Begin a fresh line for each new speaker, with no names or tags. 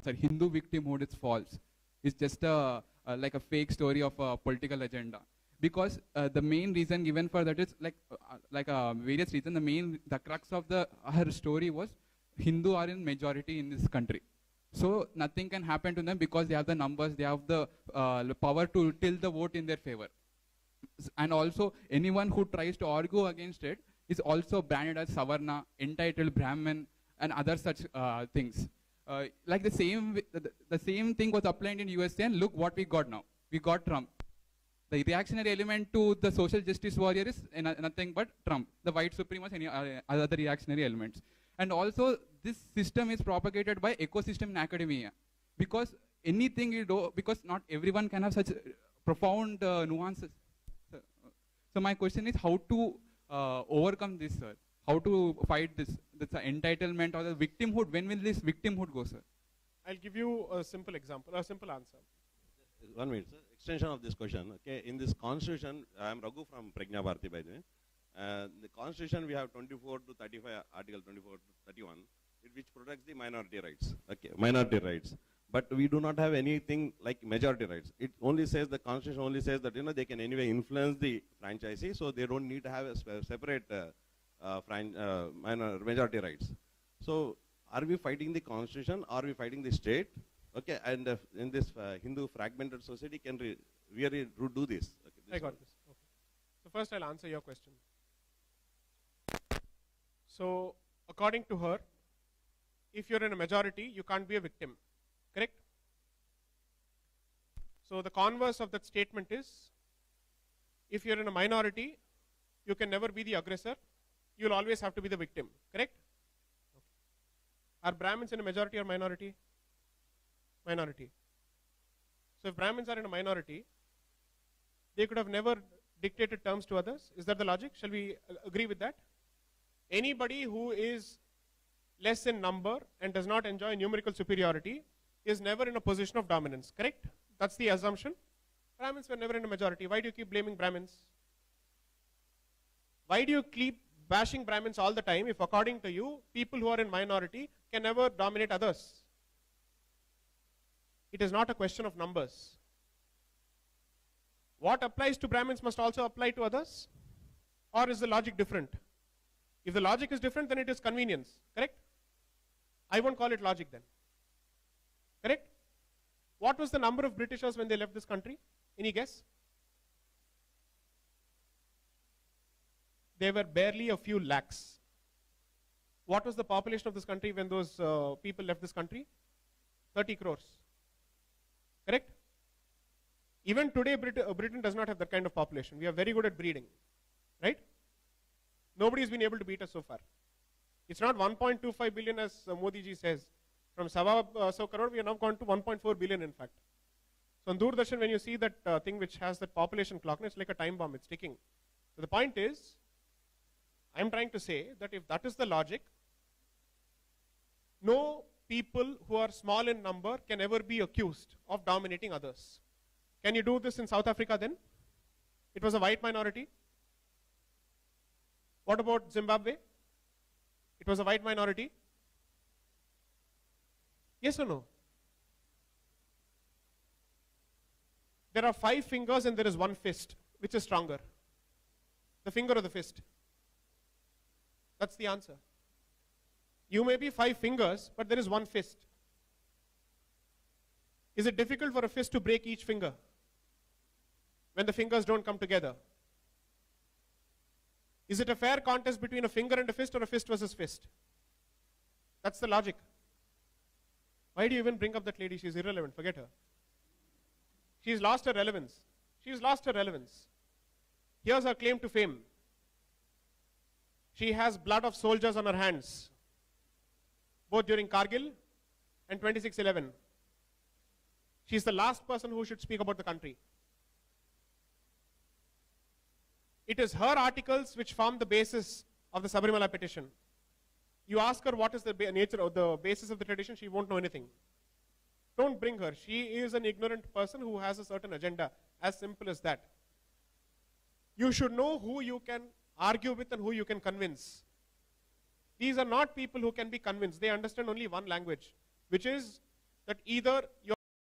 sorry, Hindu victimhood is false. It's just like a fake story of a political agenda. Because the main reason given for that is various reasons. The crux of her story was Hindu are in majority in this country. So nothing can happen to them because they have the numbers, they have the power to tilt the vote in their favor. And also anyone who tries to argue against it is also branded as Savarna, entitled Brahmin, and other such things. Like the same thing was applied in USA, and look what we got now. We got Trump. The reactionary element to the social justice warrior is nothing but Trump. The white supremacist, any other reactionary elements. And also, this system is propagated by ecosystem in academia. Because anything you do, because not everyone can have such profound nuances. So my question is how to overcome this, sir? How to fight this entitlement or the victimhood? When will this victimhood go, sir?
I'll give you a simple example, a simple answer.
1 minute, sir. Extension of this question. Okay, in this constitution, I am Raghu from Prajna Bharati, by the way. The constitution we have 24 to 35, article 24 to 31, which protects the minority rights. Okay, minority rights. But we do not have anything like majority rights. It only says, the constitution only says that they can anyway influence the franchisee, so they don't need to have a separate majority rights. So are we fighting the constitution? Are we fighting the state? Okay, and in this Hindu fragmented society, can we really do this? Okay,
I got this. Okay. So first I'll answer your question. So according to her, if you're in a majority, you can't be a victim. Correct? So the converse of that statement is, if you're in a minority, you can never be the aggressor. You'll always have to be the victim. Correct? Okay. Are Brahmins in a majority or minority? Minority. So if Brahmins are in a minority, they could have never dictated terms to others. Is that the logic? Shall we agree with that? Anybody who is less in number and does not enjoy numerical superiority is never in a position of dominance. Correct? That's the assumption. Brahmins were never in a majority. Why do you keep blaming Brahmins? Why do you keep bashing Brahmins all the time if, according to you, people who are in minority can never dominate others? It is not a question of numbers. What applies to Brahmins must also apply to others? Or is the logic different? If the logic is different, then it is convenience. Correct? I won't call it logic then. Correct? What was the number of Britishers when they left this country? Any guess? They were barely a few lakhs. What was the population of this country when those people left this country? 30 crores. Correct? Even today, Britain does not have that kind of population. We are very good at breeding. Right? Nobody has been able to beat us so far. It's not 1.25 billion as Modi ji says. From Sawa crore, we have now gone to 1.4 billion in fact. So on Doordarshan, when you see that thing which has that population clock, it's like a time bomb, it's ticking. So the point is, I'm trying to say that if that is the logic, no people who are small in number can ever be accused of dominating others. Can you do this in South Africa then? It was a white minority. What about Zimbabwe? It was a white minority. Yes or no? There are 5 fingers and there is 1 fist. Which is stronger? The finger or the fist? That's the answer. You may be 5 fingers, but there is 1 fist. Is it difficult for a fist to break each finger when the fingers don't come together? Is it a fair contest between a finger and a fist, or a fist versus fist? That's the logic. Why do you even bring up that lady? She's irrelevant. Forget her. She's lost her relevance. She's lost her relevance. Here's her claim to fame. She has blood of soldiers on her hands, both during Kargil and 26/11. She's the last person who should speak about the country. It is her articles which form the basis of the Sabarimala petition. You ask her what is the nature of the basis of the tradition, she won't know anything. Don't bring her. She is an ignorant person who has a certain agenda. As simple as that. You should know who you can argue with and who you can convince. These are not people who can be convinced. They understand only one language, which is that either you